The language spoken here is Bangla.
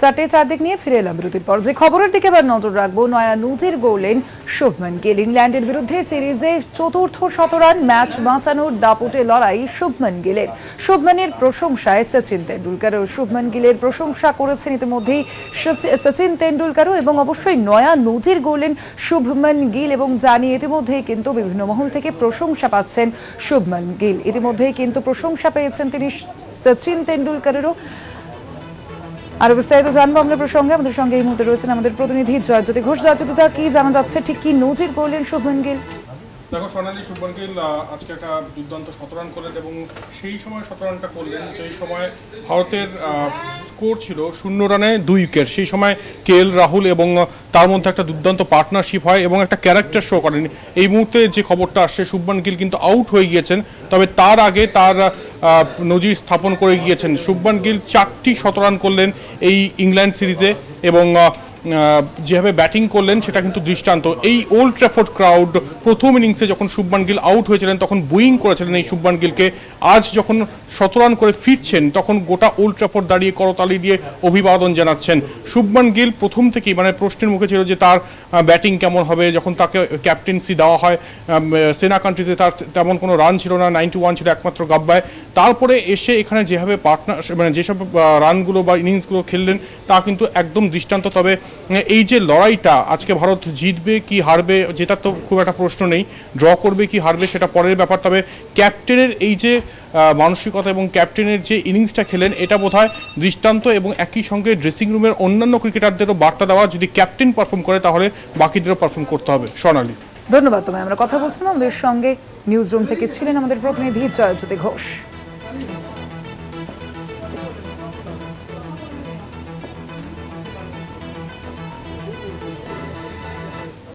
চারটে চারদিক নিয়ে ফিরে এলাম বিরতির পর। যে খবরের দিকে এবার নজর রাখবো, নয়া নজির গড়লেন শুভমান গিল। ইংল্যান্ডের বিরুদ্ধে সিরিজে চতুর্থ শতরান ম্যাচ বাঁচানোর দাপটে লড়াই শুভমান গিলের। শুভমানের প্রশংসায় সচিন তেন্ডুলকারও। শুভমান গিলের প্রশংসা করেছেন ইতিমধ্যেই সচিন তেন্ডুলকারও, এবং অবশ্যই নয়া নজির গড়লেন শুভমান গিল। এবং জানিয়ে ইতিমধ্যেই কিন্তু বিভিন্ন মহল থেকে প্রশংসা পাচ্ছেন শুভমান গিল। ইতিমধ্যেই কিন্তু প্রশংসা পেয়েছেন তিনি সচিন তেন্ডুলকারেরও। আর বিস্তারিত জানবো আমরা প্রসঙ্গে। আমাদের সঙ্গে এই মুহূর্তে রয়েছেন আমাদের প্রতিনিধি জয়জ্যোতি ঘোষ। জয়জ্যোতিদা, কি জানা যাচ্ছে, ঠিক কি নজির করলেন শুভমান গিল? দেখো সোনালী, শুভমান গিল আজকে একটা দুর্দান্ত শতরান করলেন, এবং সেই সময় শতরানটা করলেন যেই সময় ভারতের স্কোর ছিল 0 রানে 2 উইকেট। সেই সময় কেএল রাহুল এবং তার মধ্যে একটা দুর্দান্ত পার্টনারশিপ হয় এবং একটা ক্যারেক্টার শো করেন। এই মুহূর্তে যে খবরটা আসছে, শুভমান গিল কিন্তু আউট হয়ে গিয়েছেন, তবে তার আগে তার নজির স্থাপন করে গিয়েছেন। শুভমান গিল 4টি শতরান করলেন এই ইংল্যান্ড সিরিজে, এবং যেভাবে ব্যাটিং করলেন সেটা কিন্তু দৃষ্টান্ত। এই ওল্ড ট্র্যাফোর্ড ক্রাউড প্রথম ইনিংসে যখন শুভমান গিল আউট হয়েছিলেন তখন বুইং করেছিলেন এই শুভমান গিলকে। আজ যখন শতরান করে ফিরছেন তখন গোটা ওল্ড ট্র্যাফোর্ড দাঁড়িয়ে করতালি দিয়ে অভিবাদন জানাচ্ছেন। শুভমান গিল প্রথম থেকেই প্রশ্নের মুখে ছিল যে তার ব্যাটিং কেমন হবে। যখন তাকে ক্যাপ্টেন্সি দেওয়া হয়, সেনা কান্ট্রিজে তার তেমন কোনো রান ছিল না, 91 ছিল একমাত্র গাব্বায়। তারপরে এসে এখানে যেভাবে পার্টনার যেসব রানগুলো বা ইনিংসগুলো খেললেন তা কিন্তু একদম দৃষ্টান্ত। তবে এই যে লড়াইটা, আজকে ভারত জিতবে কি হারবে জেতার তো খুব একটা প্রশ্ন নেই, ড্র করবে কি হারবে সেটা পরের ব্যাপার। তবে ক্যাপ্টেনের এই যে মানসিকতা এবং ক্যাপ্টেনের যে ইনিংসটা খেলেন, এটা বোধহয় দৃষ্টান্ত, এবং একই সঙ্গে ড্রেসিং রুমের অন্যান্য ক্রিকেটারদেরও বার্তা দেওয়া, যদি ক্যাপ্টেন পারফর্ম করে তাহলে বাকিদেরও পারফর্ম করতে হবে। সোনালী, ধন্যবাদ তোমায়। আমরা কথা বলছিলাম, আমাদের সঙ্গে নিউজ রুম থেকে ছিলেন আমাদের প্রতিনিধি জয়জ্যোতি ঘোষ।